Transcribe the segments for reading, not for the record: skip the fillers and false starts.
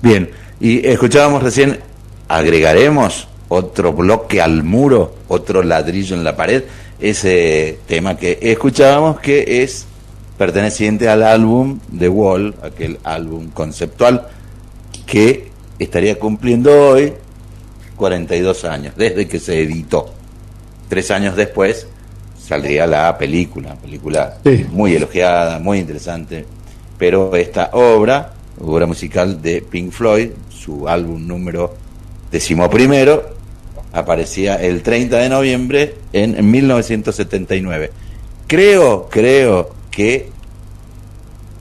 Bien, y escuchábamos recién, agregaremos otro bloque al muro, otro ladrillo en la pared, ese tema que escuchábamos que es perteneciente al álbum The Wall, aquel álbum conceptual que estaría cumpliendo hoy 42 años, desde que se editó. 3 años después saldría la película Sí. muy elogiada, muy interesante, pero esta obra musical de Pink Floyd, su álbum número 11, aparecía el 30 de noviembre en 1979. Creo que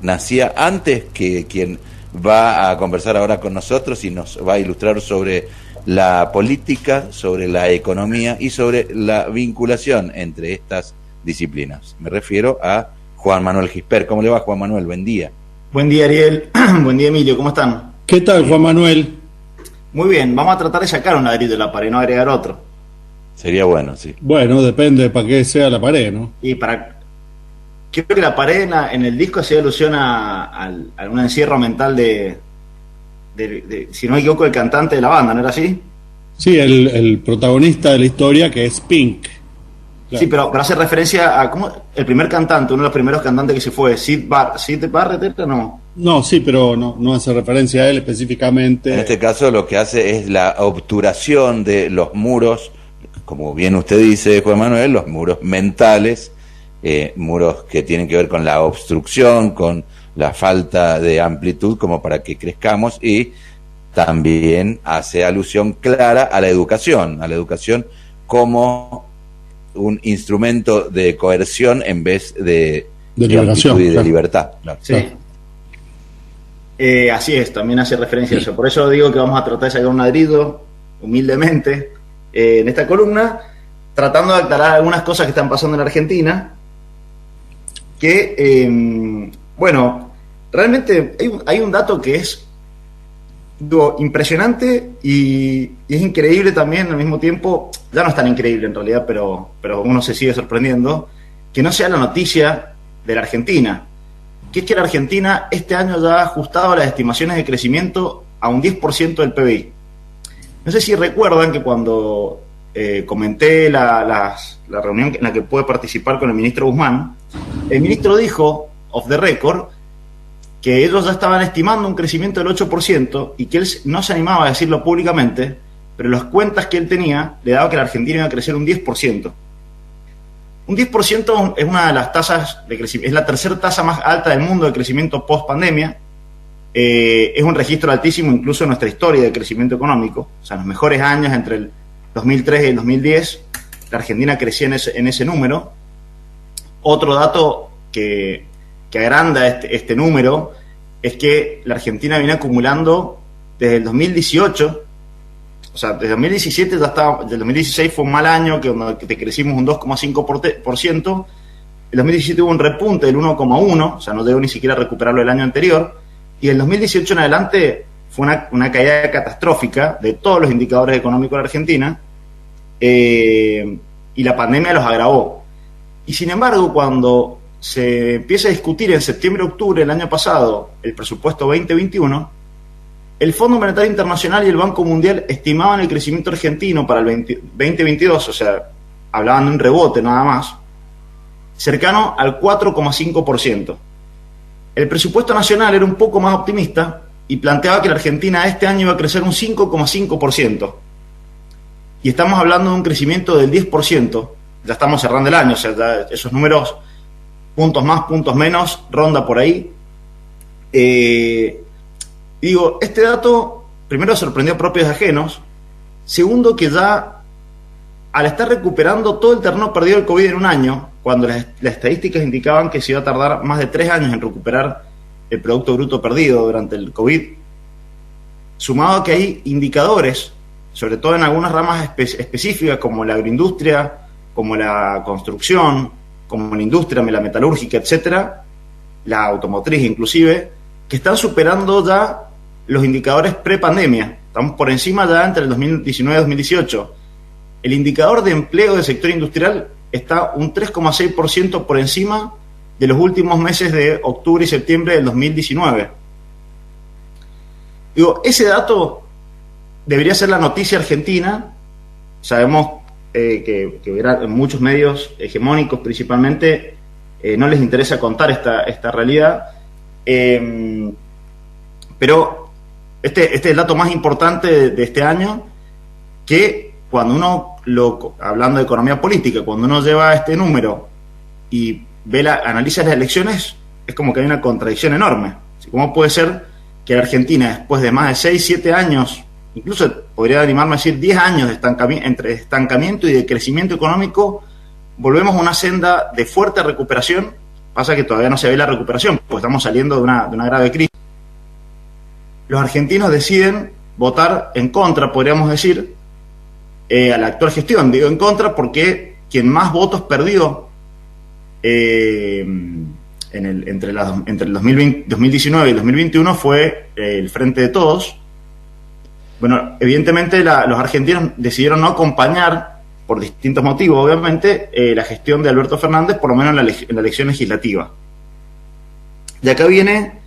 nacía antes que quien va a conversar ahora con nosotros y nos va a ilustrar sobre la política, sobre la economía y sobre la vinculación entre estas disciplinas. Me refiero a Juan Manuel Gispert. ¿Cómo le va, Juan Manuel? Buen día. Buen día, Ariel. Buen día, Emilio. ¿Cómo están? ¿Qué tal, Juan Manuel? Muy bien. Vamos a tratar de sacar un ladrillo de la pared, no agregar otro. Sería bueno, sí. Bueno, depende para qué sea la pared, ¿no? Y para... Creo que la pared en el disco hacía alusión a un encierro mental si no me equivoco, el cantante de la banda, ¿no era así? Sí, el protagonista de la historia, que es Pink. Claro. Sí, pero hace referencia a ¿cómo? El primer cantante, uno de los primeros cantantes que se fue, Sid Barrett, ¿era? No. No, sí, pero no hace referencia a él específicamente. En este caso lo que hace es la obturación de los muros, como bien usted dice, Juan Manuel, los muros mentales, muros que tienen que ver con la obstrucción, con la falta de amplitud como para que crezcamos, y también hace alusión clara a la educación como un instrumento de coerción en vez de liberación, amplitud y de claro. libertad. Claro. Sí. Así es, también hace referencia a eso. Por eso digo que vamos a tratar de sacar un ladrillo, humildemente, en esta columna, tratando de aclarar algunas cosas que están pasando en Argentina, que, bueno, realmente hay un dato que es impresionante y es increíble también al mismo tiempo. Ya no es tan increíble en realidad, pero uno se sigue sorprendiendo, que no sea la noticia de la Argentina, que es que la Argentina este año ya ha ajustado las estimaciones de crecimiento a un 10% del PBI. No sé si recuerdan que cuando comenté la reunión en la que pude participar con el ministro Guzmán, el ministro dijo, off the record, que ellos ya estaban estimando un crecimiento del 8% y que él no se animaba a decirlo públicamente, pero las cuentas que él tenía le daba que la Argentina iba a crecer un 10%. Un 10% es una de las tasas de crecimiento, es la tercera tasa más alta del mundo de crecimiento post-pandemia. Es un registro altísimo incluso en nuestra historia de crecimiento económico. O sea, en los mejores años, entre el 2003 y el 2010, la Argentina crecía en ese número. Otro dato que agranda este número es que la Argentina viene acumulando desde el 2018, o sea, desde 2017 ya estaba, desde el 2016 fue un mal año, que crecimos un 2,5%, el 2017 hubo un repunte del 1,1%, o sea, no llegó ni siquiera a recuperarlo el año anterior, y el 2018 en adelante fue una caída catastrófica de todos los indicadores económicos de la Argentina, y la pandemia los agravó. Y sin embargo, cuando se empieza a discutir en septiembre-octubre del año pasado el presupuesto 2021, el Fondo Monetario Internacional y el Banco Mundial estimaban el crecimiento argentino para el 2022, o sea, hablaban de un rebote nada más, cercano al 4,5%. El presupuesto nacional era un poco más optimista y planteaba que la Argentina este año iba a crecer un 5,5%. Y estamos hablando de un crecimiento del 10%. Ya estamos cerrando el año, o sea, ya esos números, puntos más, puntos menos, ronda por ahí. Digo, este dato, primero, sorprendió a propios y ajenos. Segundo, que ya al estar recuperando todo el terreno perdido del COVID en un año, cuando las estadísticas indicaban que se iba a tardar más de 3 años en recuperar el Producto Bruto perdido durante el COVID, sumado a que hay indicadores, sobre todo en algunas ramas específicas como la agroindustria, como la construcción, como la industria, la metalúrgica, etcétera, la automotriz inclusive, que están superando ya los indicadores pre-pandemia. Estamos por encima ya entre el 2019 y 2018. El indicador de empleo del sector industrial está un 3,6% por encima de los últimos meses de octubre y septiembre del 2019. Digo, ese dato debería ser la noticia argentina. Sabemos que en muchos medios hegemónicos principalmente no les interesa contar esta realidad, pero este es el dato más importante de este año, que cuando uno, hablando de economía política, cuando uno lleva este número y analiza las elecciones, es como que hay una contradicción enorme. ¿Cómo puede ser que la Argentina, después de más de 6, 7 años, incluso podría animarme a decir 10 años entre estancamiento y de crecimiento económico, volvemos a una senda de fuerte recuperación? Pasa que todavía no se ve la recuperación, pues estamos saliendo de una grave crisis. Los argentinos deciden votar en contra, podríamos decir, a la actual gestión. Digo en contra porque quien más votos perdió entre el 2019 y el 2021 fue el Frente de Todos. Bueno, evidentemente los argentinos decidieron no acompañar, por distintos motivos, obviamente, la gestión de Alberto Fernández, por lo menos en la elección legislativa. Y acá viene,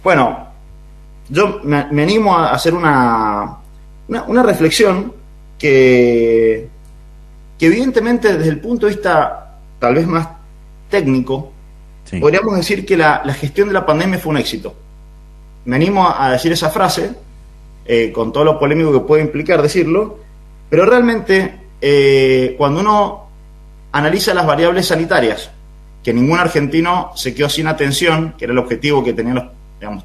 bueno, yo me animo a hacer una reflexión que evidentemente desde el punto de vista tal vez más técnico, sí, podríamos decir que la gestión de la pandemia fue un éxito. Me animo a decir esa frase, con todo lo polémico que puede implicar decirlo, pero realmente cuando uno analiza las variables sanitarias, que ningún argentino se quedó sin atención, que era el objetivo que tenían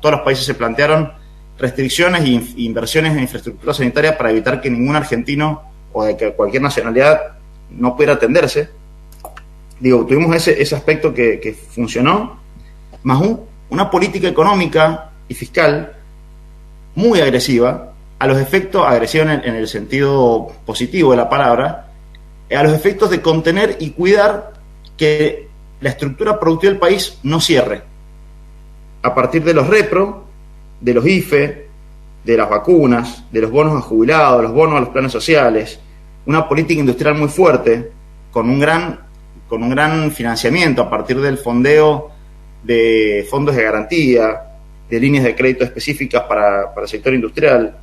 todos los países se plantearon restricciones e inversiones en infraestructura sanitaria para evitar que ningún argentino o de cualquier nacionalidad no pudiera atenderse. Digo, tuvimos ese aspecto que funcionó, más una política económica y fiscal muy agresiva, a los efectos, agresiva en el sentido positivo de la palabra, a los efectos de contener y cuidar que la estructura productiva del país no cierre. A partir de los repro, de los IFE, de las vacunas, de los bonos a jubilados, los bonos a los planes sociales, una política industrial muy fuerte, con un gran financiamiento a partir del fondeo de fondos de garantía, de líneas de crédito específicas para el sector industrial,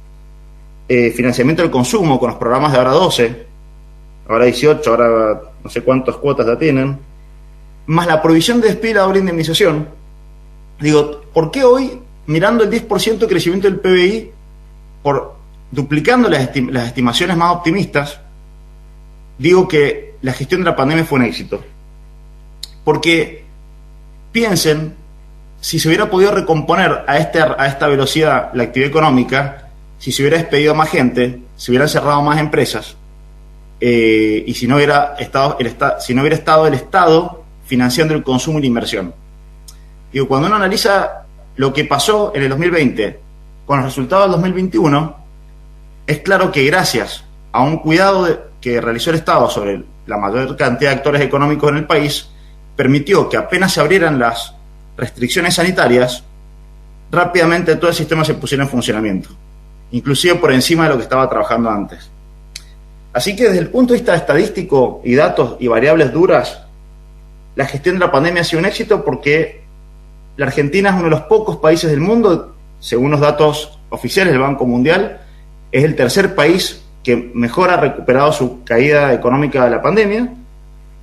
financiamiento del consumo con los programas de ahora 12, ahora 18, ahora no sé cuántas cuotas ya tienen, más la provisión de despido y la doble indemnización. Digo, ¿por qué hoy, mirando el 10% de crecimiento del PBI, duplicando las estimaciones más optimistas, digo que la gestión de la pandemia fue un éxito? Porque piensen, si se hubiera podido recomponer a esta velocidad la actividad económica, si se hubiera despedido a más gente, si hubieran cerrado más empresas, y si no hubiera estado el Estado financiando el consumo y la inversión. Digo, cuando uno analiza lo que pasó en el 2020 con los resultados del 2021, es claro que gracias a un cuidado que realizó el Estado sobre la mayor cantidad de actores económicos en el país, permitió que apenas se abrieran las restricciones sanitarias, rápidamente todo el sistema se pusiera en funcionamiento, inclusive por encima de lo que estaba trabajando antes. Así que desde el punto de vista estadístico y datos y variables duras, la gestión de la pandemia ha sido un éxito porque la Argentina es uno de los pocos países del mundo, según los datos oficiales del Banco Mundial, es el tercer país que mejor ha recuperado su caída económica de la pandemia.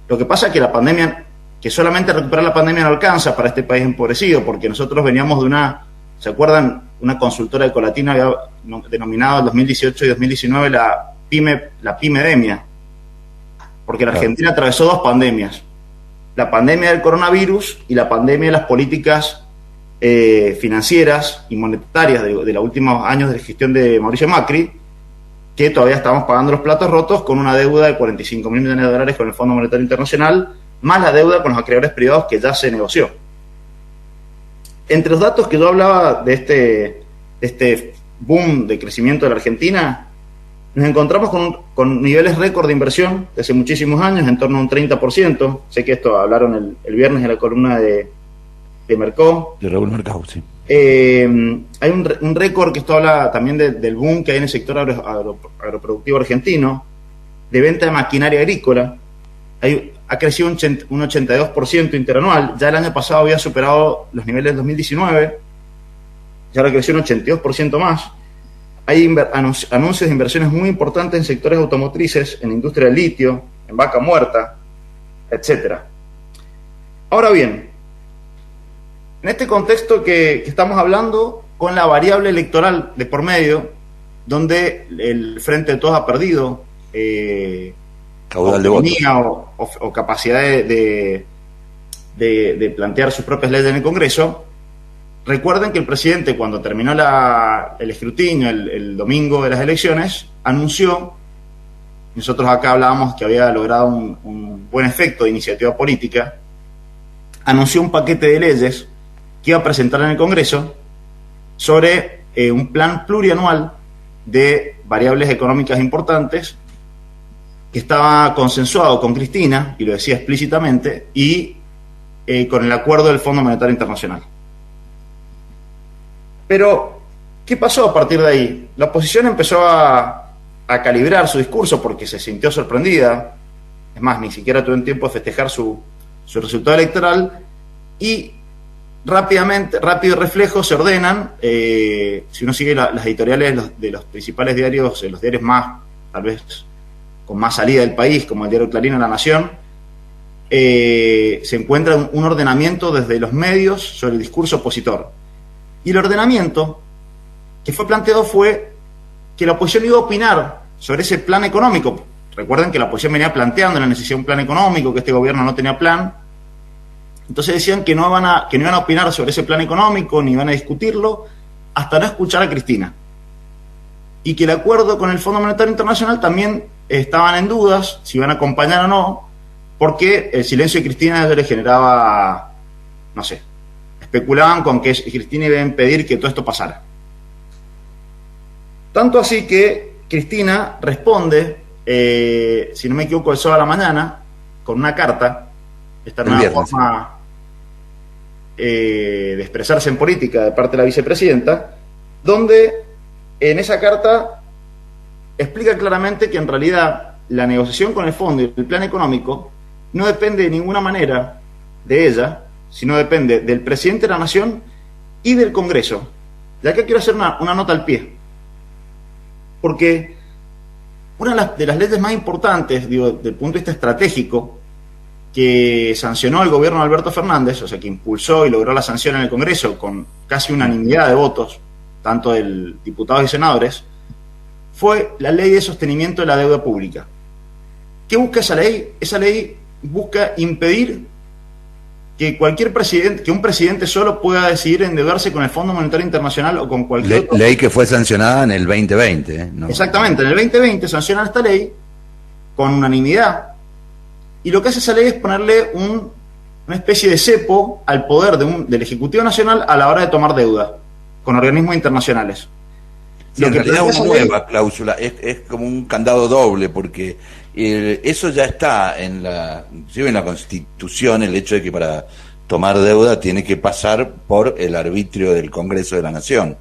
Lo que pasa es que la pandemia, que solamente recuperar la pandemia no alcanza para este país empobrecido, porque nosotros veníamos de ¿se acuerdan? Una consultora de Colatina había denominado en 2018 y 2019 la pimedemia, porque la Argentina atravesó dos pandemias: la pandemia del coronavirus y la pandemia de las políticas financieras y monetarias de los últimos años de gestión de Mauricio Macri, que todavía estamos pagando los platos rotos con una deuda de 45.000 millones de dólares con el Fondo Monetario Internacional, más la deuda con los acreedores privados que ya se negoció. Entre los datos que yo hablaba de este boom de crecimiento de la Argentina, nos encontramos con niveles récord de inversión de hace muchísimos años, en torno a un 30%. Sé que esto hablaron el viernes en la columna de Mercó. De Raúl Mercado, sí. Hay un récord que esto habla también del boom que hay en el sector agroproductivo argentino, de venta de maquinaria agrícola. Ha crecido un 82% interanual. Ya el año pasado había superado los niveles del 2019. y ahora creció un 82% más. Hay anuncios de inversiones muy importantes en sectores automotrices, en industria del litio, en Vaca Muerta, etcétera. Ahora bien, en este contexto que estamos hablando, con la variable electoral de por medio, donde el Frente de Todos ha perdido caudal de votos o capacidad de plantear sus propias leyes en el Congreso. Recuerden que el presidente, cuando terminó el escrutinio el domingo de las elecciones, anunció, nosotros acá hablábamos que había logrado un buen efecto de iniciativa política, anunció un paquete de leyes que iba a presentar en el Congreso sobre un plan plurianual de variables económicas importantes que estaba consensuado con Cristina, y lo decía explícitamente, y con el acuerdo del Fondo Monetario Internacional. Pero, ¿qué pasó a partir de ahí? La oposición empezó a calibrar su discurso porque se sintió sorprendida. Es más, ni siquiera tuvo tiempo de festejar su resultado electoral, y rápido reflejo se ordenan. Si uno sigue las editoriales de los principales diarios, los diarios más, tal vez, con más salida del país, como el diario Clarín o La Nación, se encuentra un ordenamiento desde los medios sobre el discurso opositor. Y el ordenamiento que fue planteado fue que la oposición iba a opinar sobre ese plan económico. Recuerden que la oposición venía planteando la necesidad de un plan económico, que este gobierno no tenía plan. Entonces decían que no iban a opinar sobre ese plan económico, ni iban a discutirlo, hasta no escuchar a Cristina. Y que el acuerdo con el Fondo Monetario Internacional también estaban en dudas, si iban a acompañar o no, porque el silencio de Cristina le generaba, no sé, especulaban con que Cristina iba a impedir que todo esto pasara. Tanto así que Cristina responde, si no me equivoco, el sábado a la mañana, con una carta, esta nueva forma de expresarse en política de parte de la vicepresidenta, donde en esa carta explica claramente que en realidad la negociación con el fondo y el plan económico no depende de ninguna manera de ella, sino depende del presidente de la Nación y del Congreso. Y acá quiero hacer una nota al pie, porque una de las leyes más importantes, digo, desde el punto de vista estratégico, que sancionó el gobierno de Alberto Fernández, o sea, que impulsó y logró la sanción en el Congreso con casi unanimidad de votos, tanto de diputados y senadores, fue la Ley de Sostenimiento de la Deuda Pública. ¿Qué busca esa ley? Esa ley busca impedir que un presidente solo pueda decidir endeudarse con el Fondo Monetario Internacional o con cualquier otro. Ley que fue sancionada en el 2020. ¿No? Exactamente, en el 2020 sancionan esta ley con unanimidad, y lo que hace esa ley es ponerle una especie de cepo al poder del Ejecutivo Nacional a la hora de tomar deuda con organismos internacionales. Sí, en realidad es una nueva cláusula, es como un candado doble, porque eso ya está en la Constitución, el hecho de que para tomar deuda tiene que pasar por el arbitrio del Congreso de la Nación.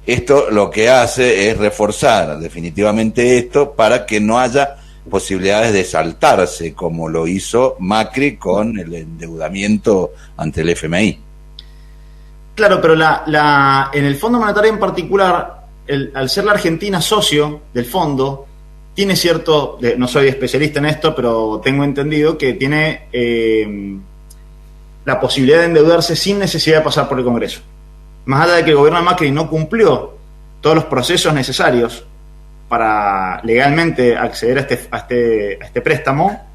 Esto lo que hace es reforzar definitivamente esto para que no haya posibilidades de saltarse, como lo hizo Macri con el endeudamiento ante el FMI. Claro, pero en el Fondo Monetario en particular, al ser la Argentina socio del fondo, tiene cierto, no soy especialista en esto, pero tengo entendido que tiene la posibilidad de endeudarse sin necesidad de pasar por el Congreso. Más allá de que el gobierno de Macri no cumplió todos los procesos necesarios para legalmente acceder a este préstamo,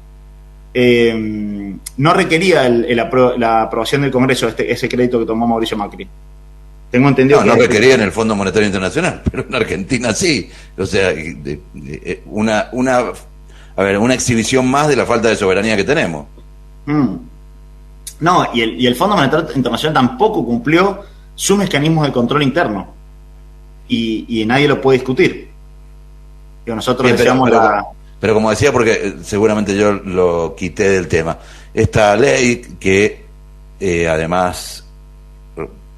no requería la aprobación del Congreso ese crédito que tomó Mauricio Macri. Tengo entendido no requería en el Fondo Monetario Internacional, pero en Argentina sí. O sea, una exhibición más de la falta de soberanía que tenemos. No, y el Fondo Monetario Internacional tampoco cumplió sus mecanismos de control interno, y nadie lo puede discutir. Nosotros decíamos pero como decía, porque seguramente yo lo quité del tema, esta ley que además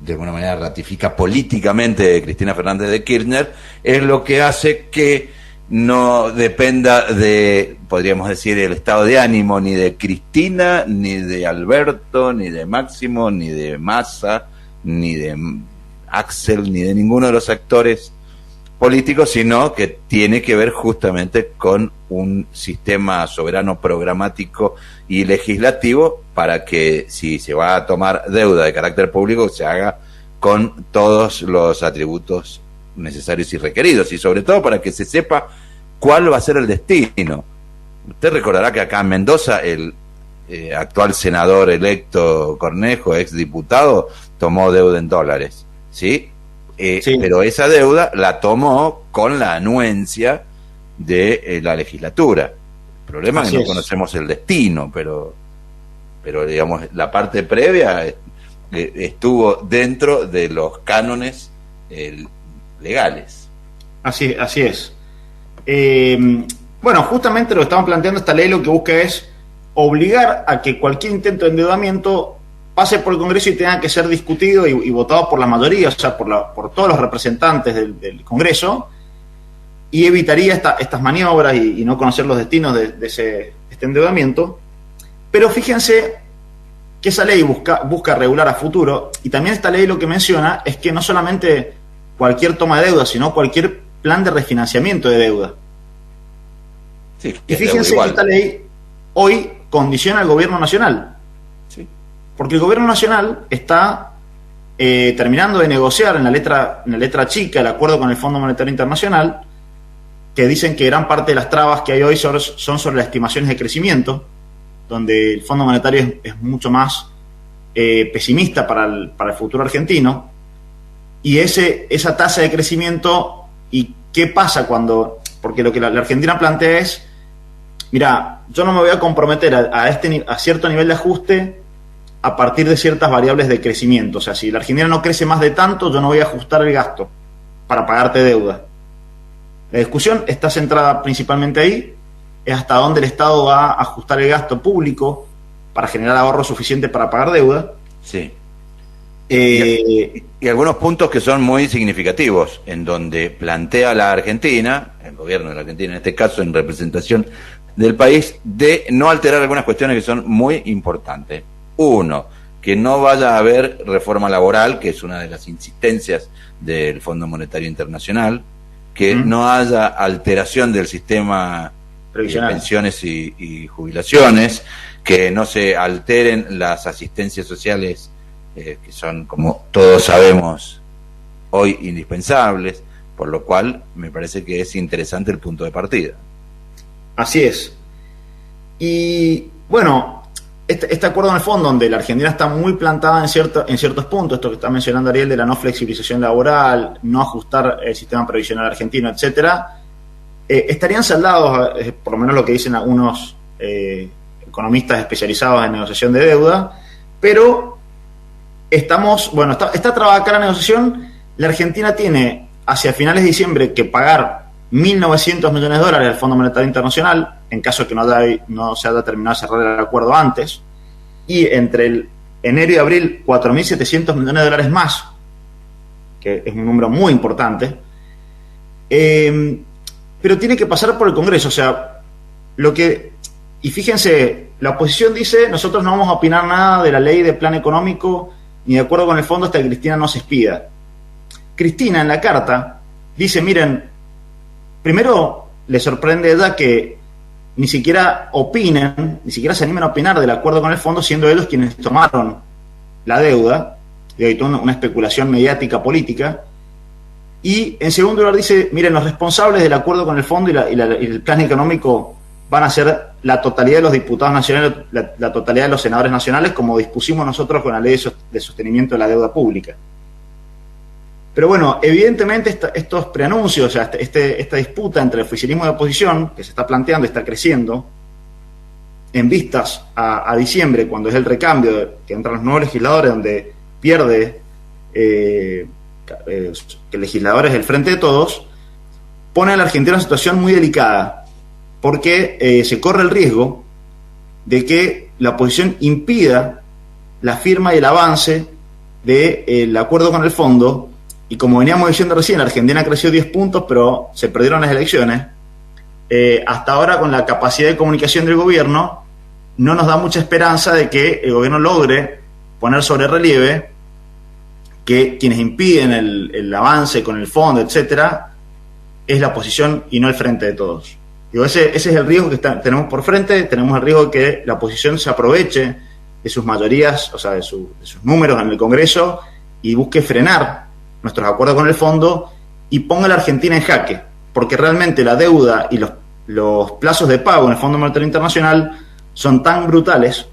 de alguna manera ratifica políticamente de Cristina Fernández de Kirchner, es lo que hace que no dependa de, podríamos decir, el estado de ánimo ni de Cristina, ni de Alberto, ni de Máximo, ni de Massa, ni de Axel ni de ninguno de los actores políticos, sino que tiene que ver justamente con un sistema soberano programático y legislativo para que si se va a tomar deuda de carácter público se haga con todos los atributos necesarios y requeridos, y sobre todo para que se sepa cuál va a ser el destino. Usted recordará que acá en Mendoza el actual senador electo Cornejo, ex diputado, tomó deuda en dólares, ¿sí? Sí. Pero esa deuda la tomó con la anuencia de la legislatura. El problema es que no conocemos el destino, pero digamos, la parte previa estuvo dentro de los cánones legales. Así es. Bueno, justamente lo que estamos planteando, esta ley lo que busca es obligar a que cualquier intento de endeudamiento pase por el Congreso y tenga que ser discutido y votado por la mayoría, o sea, por todos los representantes del Congreso, y evitaría estas maniobras y no conocer los destinos de este endeudamiento. Pero fíjense que esa ley busca regular a futuro, y también esta ley lo que menciona es que no solamente cualquier toma de deuda, sino cualquier plan de refinanciamiento de deuda. Sí, y fíjense que esta ley hoy condiciona al gobierno nacional. Sí. Porque el gobierno nacional está terminando de negociar en la letra chica el acuerdo con el Fondo Monetario Internacional, que dicen que gran parte de las trabas que hay hoy son sobre las estimaciones de crecimiento, donde el Fondo Monetario es mucho más pesimista para el futuro argentino, y esa tasa de crecimiento, y qué pasa cuando, porque lo que la Argentina plantea es, mira, yo no me voy a comprometer a cierto nivel de ajuste a partir de ciertas variables de crecimiento. O sea, si la Argentina no crece más de tanto, yo no voy a ajustar el gasto para pagarte deuda. La discusión está centrada principalmente ahí, es hasta dónde el Estado va a ajustar el gasto público para generar ahorro suficiente para pagar deuda. Sí. Y algunos puntos que son muy significativos, en donde plantea la Argentina, el gobierno de la Argentina en este caso, en representación del país, de no alterar algunas cuestiones que son muy importantes. Uno, que no vaya a haber reforma laboral, que es una de las insistencias del Fondo Monetario Internacional, que no haya alteración del sistema de pensiones y jubilaciones, que no se alteren las asistencias sociales, que son, como todos sabemos, hoy indispensables, por lo cual me parece que es interesante el punto de partida. Así es. Y bueno, este acuerdo en el fondo, donde la Argentina está muy plantada en ciertos puntos, esto que está mencionando Ariel de la no flexibilización laboral, no ajustar el sistema previsional argentino, etcétera, estarían saldados, por lo menos lo que dicen algunos economistas especializados en negociación de deuda, pero está trabada acá la negociación. La Argentina tiene hacia finales de diciembre que pagar 1.900 millones de dólares al Fondo Monetario Internacional, en caso de que no se haya terminado de cerrar el acuerdo antes, y entre el enero y abril 4.700 millones de dólares más, que es un número muy importante, pero tiene que pasar por el Congreso. O sea, y fíjense, la oposición dice, nosotros no vamos a opinar nada de la ley de plan económico ni de acuerdo con el fondo hasta que Cristina no se expida. Cristina en la carta dice, miren, primero le sorprende ella que ni siquiera se animen a opinar del acuerdo con el fondo, siendo ellos quienes tomaron la deuda, y hay toda una especulación mediática política. Y en segundo lugar dice, miren, los responsables del acuerdo con el fondo y el plan económico van a ser la totalidad de los diputados nacionales, la totalidad de los senadores nacionales, como dispusimos nosotros con la ley de sostenimiento de la deuda pública. Pero bueno, evidentemente estos preanuncios, o sea, esta disputa entre el oficialismo y la oposición, que se está planteando y está creciendo, en vistas a diciembre, cuando es el recambio, que entran los nuevos legisladores, donde pierde que el legislador es el Frente de Todos, pone a la Argentina en una situación muy delicada, porque se corre el riesgo de que la oposición impida la firma y el avance del acuerdo con el fondo. Y como veníamos diciendo recién, la Argentina creció 10 puntos, pero se perdieron las elecciones. Hasta ahora, con la capacidad de comunicación del gobierno, no nos da mucha esperanza de que el gobierno logre poner sobre relieve que quienes impiden el avance con el fondo, etcétera, es la oposición y no el frente de todos. Digo, ese es el riesgo que tenemos por frente. Tenemos el riesgo de que la oposición se aproveche de sus mayorías, o sea, de sus números en el Congreso, y busque frenar nuestros acuerdos con el fondo y ponga a la Argentina en jaque, porque realmente la deuda y los plazos de pago en el Fondo Monetario Internacional son tan brutales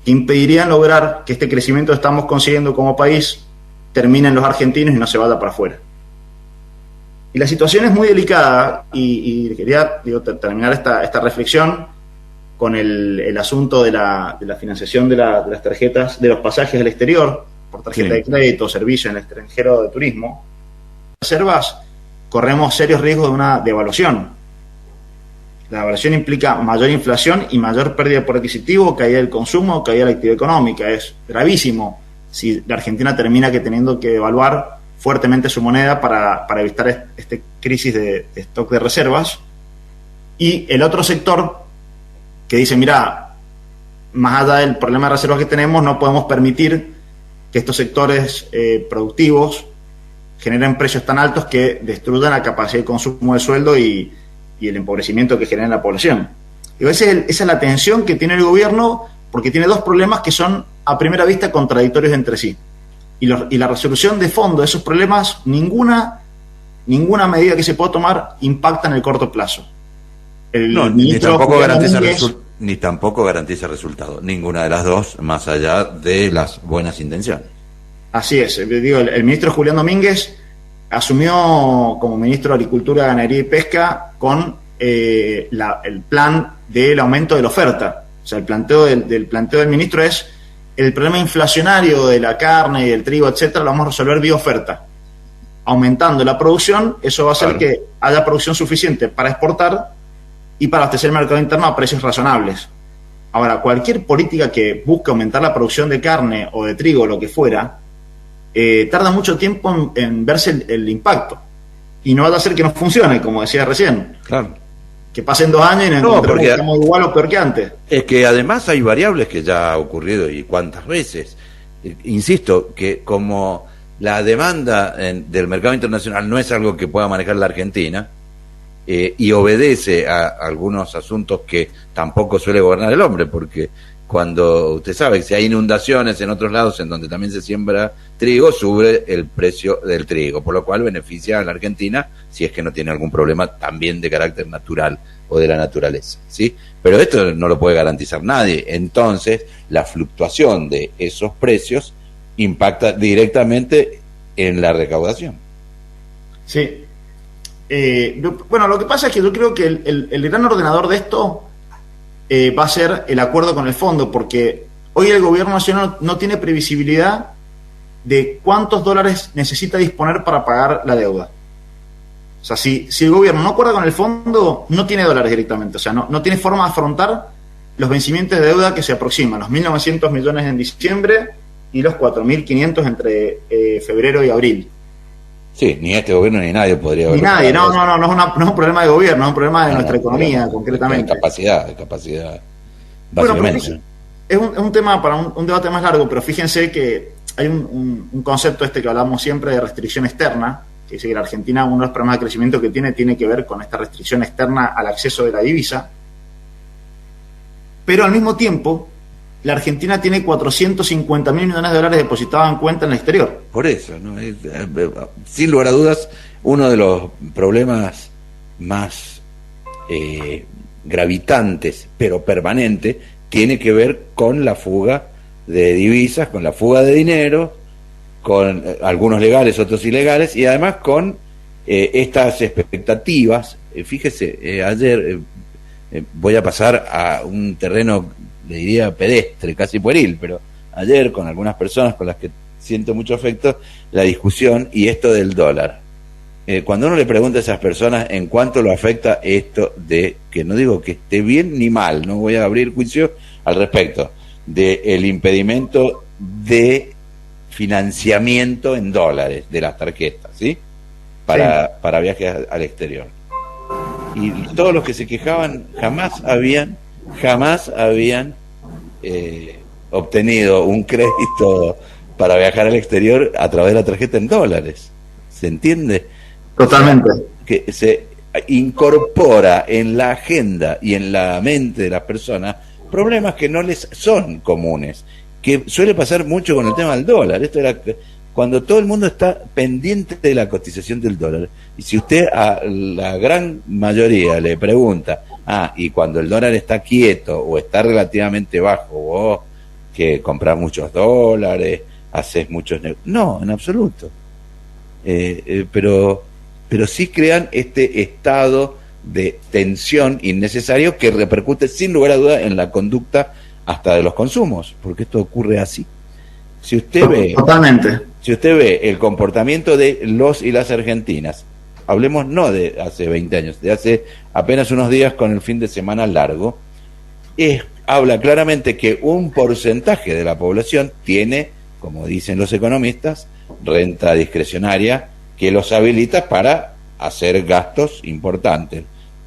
que impedirían lograr que este crecimiento que estamos consiguiendo como país termine en los argentinos y no se vaya para afuera. Y la situación es muy delicada, y quería terminar esta reflexión con el asunto de la financiación de las tarjetas, de los pasajes al exterior, por tarjeta de crédito, servicio en el extranjero de turismo. Reservas, corremos serios riesgos de una devaluación. La devaluación implica mayor inflación y mayor pérdida de poder adquisitivo, caída del consumo, caída de la actividad económica. Es gravísimo si la Argentina termina teniendo que devaluar fuertemente su moneda para evitar esta crisis de stock de reservas. Y el otro sector que dice, mira, más allá del problema de reservas que tenemos, no podemos permitir que estos sectores productivos generen precios tan altos que destruyan la capacidad de consumo de sueldo y el empobrecimiento que genera en la población. Digo, esa es la tensión que tiene el gobierno, porque tiene dos problemas que son a primera vista contradictorios entre sí. Y la resolución de fondo de esos problemas, ninguna medida que se pueda tomar impacta en el corto plazo. Ni tampoco garantiza resultado. Ninguna de las dos, más allá de las buenas intenciones. Así es. Digo, el ministro Julián Domínguez asumió como ministro de Agricultura, Ganadería y Pesca con el plan del aumento de la oferta. O sea, el planteo del ministro es: el problema inflacionario de la carne y del trigo, etcétera, lo vamos a resolver vía oferta. Aumentando la producción, eso va a hacer que haya producción suficiente para exportar y para abastecer el mercado interno a precios razonables. Ahora, cualquier política que busque aumentar la producción de carne o de trigo, lo que fuera, tarda mucho tiempo en verse el impacto. Y no va a hacer que no funcione, como decía recién. Claro. Que pasen 2 años y nos encontremos que estamos igual o peor que antes. Es que además hay variables que ya ha ocurrido y cuántas veces. Insisto, que como la demanda del mercado internacional no es algo que pueda manejar la Argentina, y obedece a algunos asuntos que tampoco suele gobernar el hombre, porque cuando usted sabe que si hay inundaciones en otros lados en donde también se siembra trigo, sube el precio del trigo, por lo cual beneficia a la Argentina si es que no tiene algún problema también de carácter natural o de la naturaleza, ¿sí? Pero esto no lo puede garantizar nadie. Entonces, la fluctuación de esos precios impacta directamente en la recaudación. Sí. Bueno, lo que pasa es que yo creo que el gran ordenador de esto va a ser el acuerdo con el fondo, porque hoy el gobierno nacional no tiene previsibilidad de cuántos dólares necesita disponer para pagar la deuda. O sea, si el gobierno no acuerda con el fondo, no tiene dólares directamente, o sea, no tiene forma de afrontar los vencimientos de deuda que se aproximan, los 1.900 millones en diciembre y los 4.500 entre febrero y abril. Sí, ni este gobierno ni nadie podría haber. Ni nadie, no es un problema de gobierno, es un problema de nuestra economía, concretamente. De capacidad. Bueno, es un tema para un debate más largo, pero fíjense que hay un concepto que hablamos siempre de restricción externa, que dice que la Argentina, uno de los problemas de crecimiento que tiene que ver con esta restricción externa al acceso de la divisa, pero al mismo tiempo la Argentina tiene 450.000 millones de dólares depositados en cuenta en el exterior. Por eso, ¿no? Sin lugar a dudas, uno de los problemas más gravitantes, pero permanente, tiene que ver con la fuga de divisas, con la fuga de dinero, con algunos legales, otros ilegales, y además con estas expectativas. Fíjese, ayer voy a pasar a un terreno, le diría pedestre, casi pueril, pero ayer con algunas personas con las que siento mucho afecto, la discusión y esto del dólar. Cuando uno le pregunta a esas personas en cuánto lo afecta esto de, que no digo que esté bien ni mal, no voy a abrir juicio al respecto, de el impedimento de financiamiento en dólares de las tarjetas, ¿sí? Para viajes al exterior. Y todos los que se quejaban jamás habían obtenido un crédito para viajar al exterior a través de la tarjeta en dólares. ¿Se entiende? Totalmente. Que se incorpora en la agenda y en la mente de las personas problemas que no les son comunes, que suele pasar mucho con el tema del dólar. Esto era cuando todo el mundo está pendiente de la cotización del dólar. Y si usted a la gran mayoría le pregunta, y cuando el dólar está quieto o está relativamente bajo, vos que compras muchos dólares, haces muchos no, en absoluto. Pero sí crean este estado de tensión innecesario que repercute sin lugar a duda en la conducta hasta de los consumos, porque esto ocurre así. Si usted ve el comportamiento de los y las argentinas, hablemos no de hace 20 años, de hace apenas unos días con el fin de semana largo, habla claramente que un porcentaje de la población tiene, como dicen los economistas, renta discrecionaria que los habilita para hacer gastos importantes.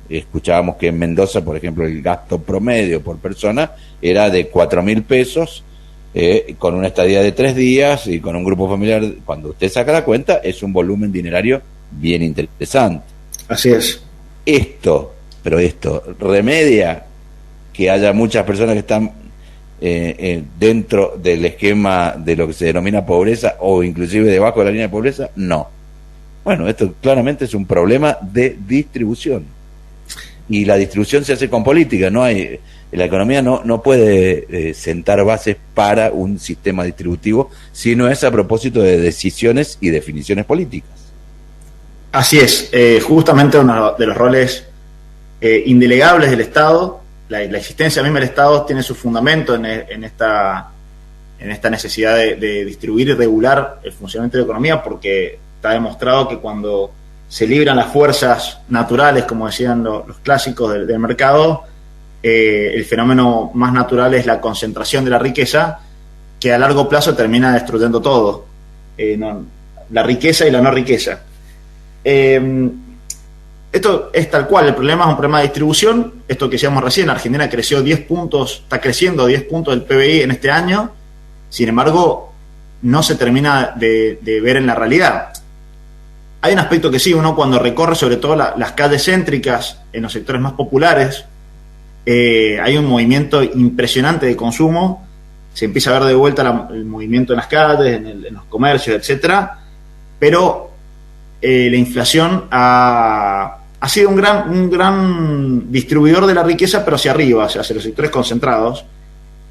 Escuchábamos que en Mendoza, por ejemplo, el gasto promedio por persona era de 4.000 pesos, con una estadía de 3 días y con un grupo familiar. Cuando usted saca la cuenta, es un volumen dinerario bien interesante. Así es. Esto remedia que haya muchas personas que están dentro del esquema de lo que se denomina pobreza o inclusive debajo de la línea de pobreza. No. Bueno, esto claramente es un problema de distribución. Y la distribución se hace con política. La economía no puede sentar bases para un sistema distributivo, sino es a propósito de decisiones y definiciones políticas. Así es. Justamente uno de los roles indelegables del Estado, la existencia misma del Estado tiene su fundamento en esta necesidad de distribuir y regular el funcionamiento de la economía, porque está demostrado que cuando se libran las fuerzas naturales, como decían los clásicos del mercado, el fenómeno más natural es la concentración de la riqueza, que a largo plazo termina destruyendo todo, la riqueza y la no riqueza. Esto es tal cual, el problema es un problema de distribución. Esto que decíamos recién, Argentina creció 10 puntos, está creciendo 10 puntos del PBI en este año, sin embargo, no se termina de ver en la realidad. Hay un aspecto que sí, uno cuando recorre sobre todo las calles céntricas, en los sectores más populares, hay un movimiento impresionante de consumo, se empieza a ver de vuelta el movimiento en las calles, en los comercios, etcétera, pero la inflación ha sido un gran distribuidor de la riqueza, pero hacia arriba, hacia los sectores concentrados.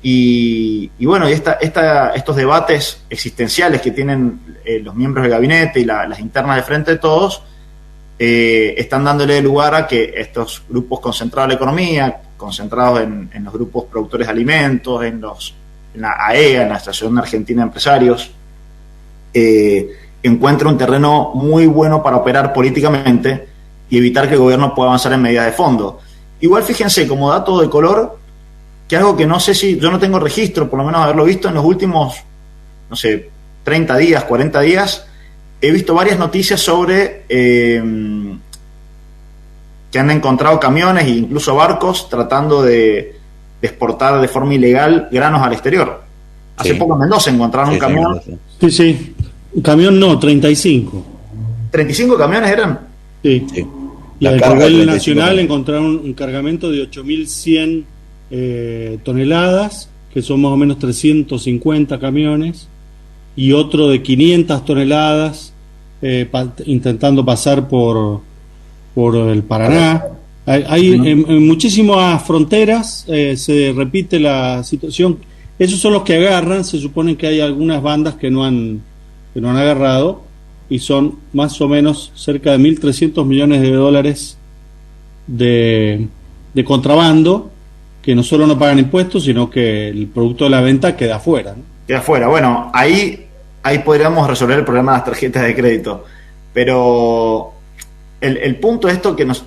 Y bueno, estos debates existenciales que tienen los miembros del gabinete y las internas de Frente de Todos están dándole lugar a que estos grupos concentrados de la economía, concentrados en los grupos productores de alimentos, en la AEA, en la Asociación Argentina de Empresarios, encuentren un terreno muy bueno para operar políticamente y evitar que el gobierno pueda avanzar en medidas de fondo. Igual fíjense, como dato de color, que algo que no sé si, yo no tengo registro, por lo menos haberlo visto en los últimos, 30 días, 40 días, he visto varias noticias sobre que han encontrado camiones e incluso barcos tratando de exportar de forma ilegal granos al exterior. Hace poco en Mendoza encontraron un camión. Sí, un camión no, 35. ¿35 camiones eran? Sí. Y al nivel nacional encontraron un cargamento de 8.100 toneladas, que son más o menos 350 camiones, y otro de 500 toneladas intentando pasar por el Paraná. Hay en muchísimas fronteras se repite la situación. Esos son los que agarran. Se supone que hay algunas bandas que no han agarrado, y son más o menos cerca de 1.300 millones de dólares de contrabando, que no solo no pagan impuestos, sino que el producto de la venta queda afuera, ¿no? Queda afuera. Bueno, ahí podríamos resolver el problema de las tarjetas de crédito. Pero el punto es esto que nos...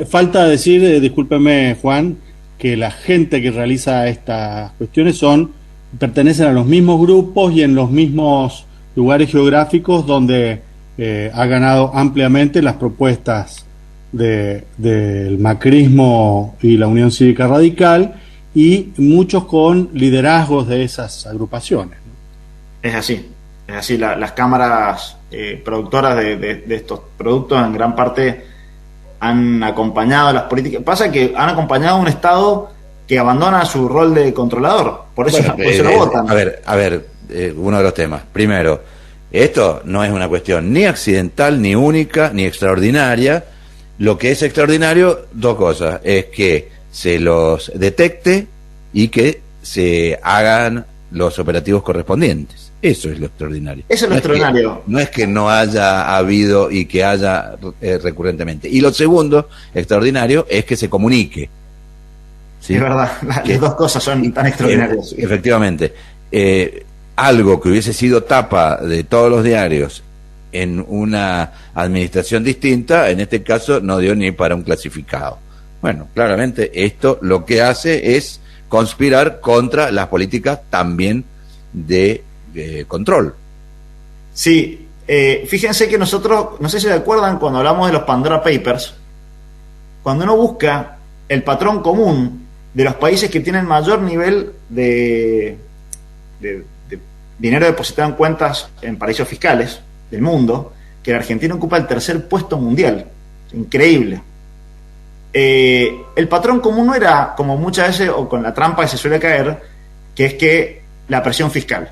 falta decir, discúlpeme Juan, que la gente que realiza estas cuestiones pertenecen a los mismos grupos y en los mismos lugares geográficos donde ha ganado ampliamente las propuestas del macrismo y la Unión Cívica Radical, y muchos con liderazgos de esas agrupaciones, ¿no? Es así, las cámaras productoras de estos productos en gran parte han acompañado las políticas. Pasa que han acompañado a un Estado que abandona su rol de controlador, por eso lo votan. A ver, uno de los temas. Primero, esto no es una cuestión ni accidental, ni única, ni extraordinaria. Lo que es extraordinario, dos cosas, es que se los detecte y que se hagan los operativos correspondientes. Eso es lo extraordinario. Eso es lo extraordinario. No es que no haya habido y que haya recurrentemente. Y lo segundo, extraordinario, es que se comunique. ¿Sí? Es verdad, las dos cosas son tan extraordinarias. Efectivamente. Algo que hubiese sido tapa de todos los diarios en una administración distinta, en este caso no dio ni para un clasificado. Bueno, claramente esto lo que hace es conspirar contra las políticas también de control. Sí, fíjense que nosotros, no sé si se acuerdan cuando hablamos de los Pandora Papers, cuando uno busca el patrón común de los países que tienen mayor nivel de dinero depositado en cuentas en paraísos fiscales del mundo, que la Argentina ocupa el tercer puesto mundial. Increíble. El patrón común no era, como muchas veces, o con la trampa que se suele caer, que es que la presión fiscal.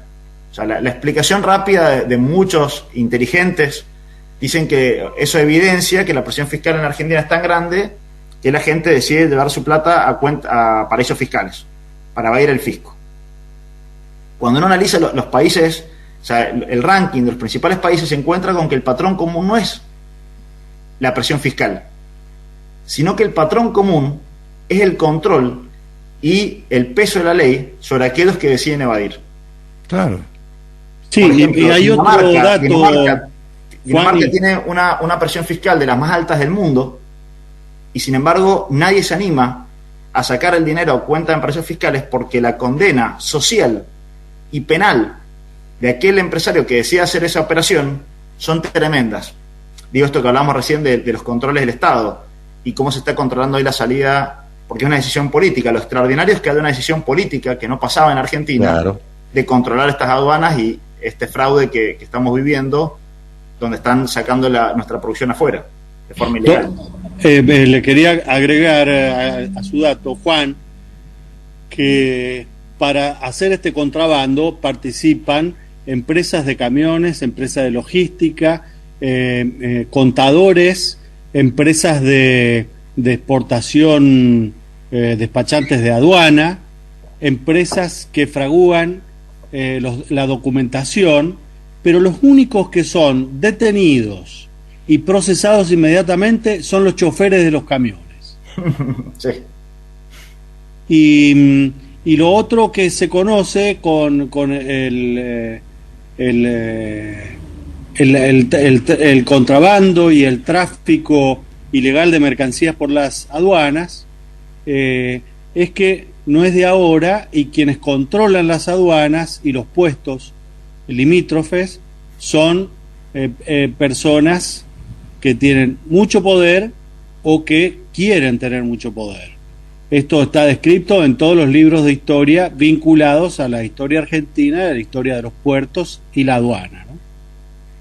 O sea, la explicación rápida de muchos inteligentes dicen que eso evidencia que la presión fiscal en Argentina es tan grande que la gente decide llevar su plata a paraísos fiscales para evadir el fisco. Cuando uno analiza los países, o sea, el ranking de los principales países, se encuentra con que el patrón común no es la presión fiscal, sino que el patrón común es el control y el peso de la ley sobre aquellos que deciden evadir. Claro. Sí, ejemplo, y hay otro dato. Dinamarca tiene una presión fiscal de las más altas del mundo, y sin embargo nadie se anima a sacar el dinero a cuenta en paraísos fiscales porque la condena social y penal de aquel empresario que decida hacer esa operación son tremendas. Digo esto que hablamos recién de los controles del Estado y cómo se está controlando hoy la salida, porque es una decisión política. Lo extraordinario es que hay una decisión política que no pasaba en Argentina, claro, de controlar estas aduanas y este fraude que estamos viviendo, donde están sacando nuestra producción afuera de forma ilegal. Le quería agregar a su dato, Juan, que para hacer este contrabando participan empresas de camiones, empresas de logística, contadores, empresas de exportación, despachantes de aduana, empresas que fragúan la documentación, pero los únicos que son detenidos y procesados inmediatamente son los choferes de los camiones. Sí. Y lo otro que se conoce con el contrabando y el tráfico ilegal de mercancías por las aduanas es que no es de ahora, y quienes controlan las aduanas y los puestos limítrofes son personas que tienen mucho poder o que quieren tener mucho poder. Esto está descrito en todos los libros de historia vinculados a la historia argentina, a la historia de los puertos y la aduana, ¿no?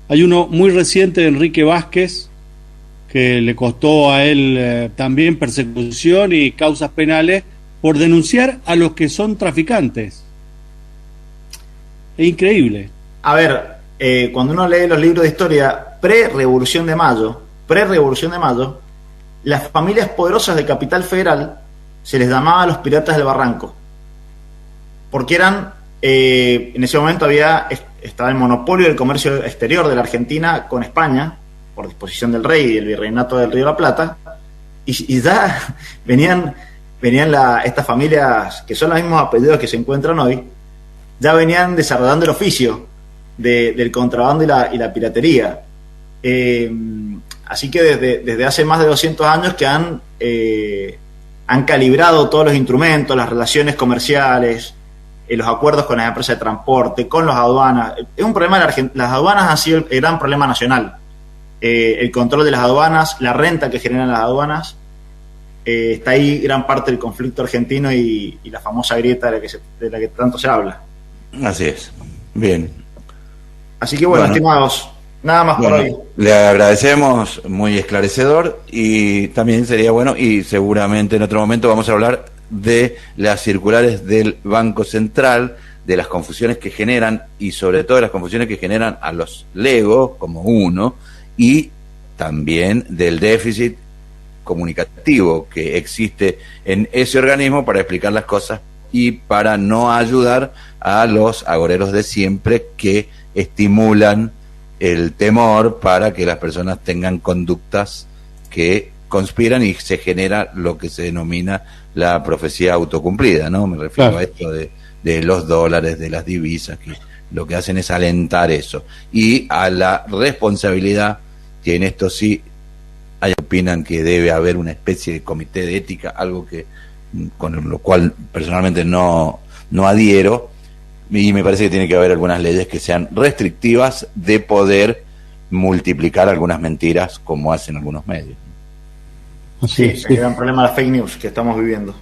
Hay uno muy reciente de Enrique Vázquez, que le costó a él también persecución y causas penales por denunciar a los que son traficantes. Es increíble. A ver, cuando uno lee los libros de historia pre-Revolución de Mayo, las familias poderosas de Capital Federal se les llamaba los piratas del barranco, porque eran, en ese momento estaba el monopolio del comercio exterior de la Argentina con España, por disposición del rey y el virreinato del Río de la Plata, y ya venían estas familias, que son los mismos apellidos que se encuentran hoy, ya venían desarrollando el oficio del contrabando y la piratería. Así que desde hace más de 200 años que han calibrado todos los instrumentos, las relaciones comerciales, los acuerdos con las empresas de transporte, con las aduanas. Es un problema, las aduanas han sido el gran problema nacional. El control de las aduanas, la renta que generan las aduanas, está ahí gran parte del conflicto argentino y la famosa grieta de la que tanto se habla. Así es. Bien. Así que bueno, estimados, nada más por hoy. Le agradecemos, muy esclarecedor, y también sería bueno, y seguramente en otro momento vamos a hablar de las circulares del Banco Central, de las confusiones que generan, y sobre todo de las confusiones que generan a los legos, como uno, y también del déficit comunicativo que existe en ese organismo para explicar las cosas y para no ayudar a los agoreros de siempre que estimulan el temor para que las personas tengan conductas que conspiran y se genera lo que se denomina la profecía autocumplida, ¿no? Me refiero a esto de los dólares, de las divisas, que lo que hacen es alentar eso. Y a la responsabilidad, que en esto sí opinan que debe haber una especie de comité de ética, algo que con lo cual personalmente no adhiero, y me parece que tiene que haber algunas leyes que sean restrictivas de poder multiplicar algunas mentiras como hacen algunos medios. Sí, el gran problema de las fake news que estamos viviendo.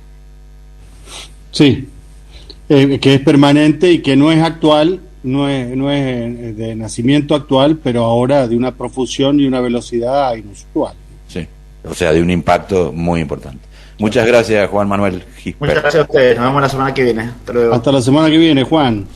Sí, que es permanente y que no es actual, no es de nacimiento actual, pero ahora de una profusión y una velocidad inusual. Sí, o sea, de un impacto muy importante. Muchas gracias, Juan Manuel Gispert. Muchas gracias a ustedes. Nos vemos la semana que viene. Hasta luego. Hasta la semana que viene, Juan.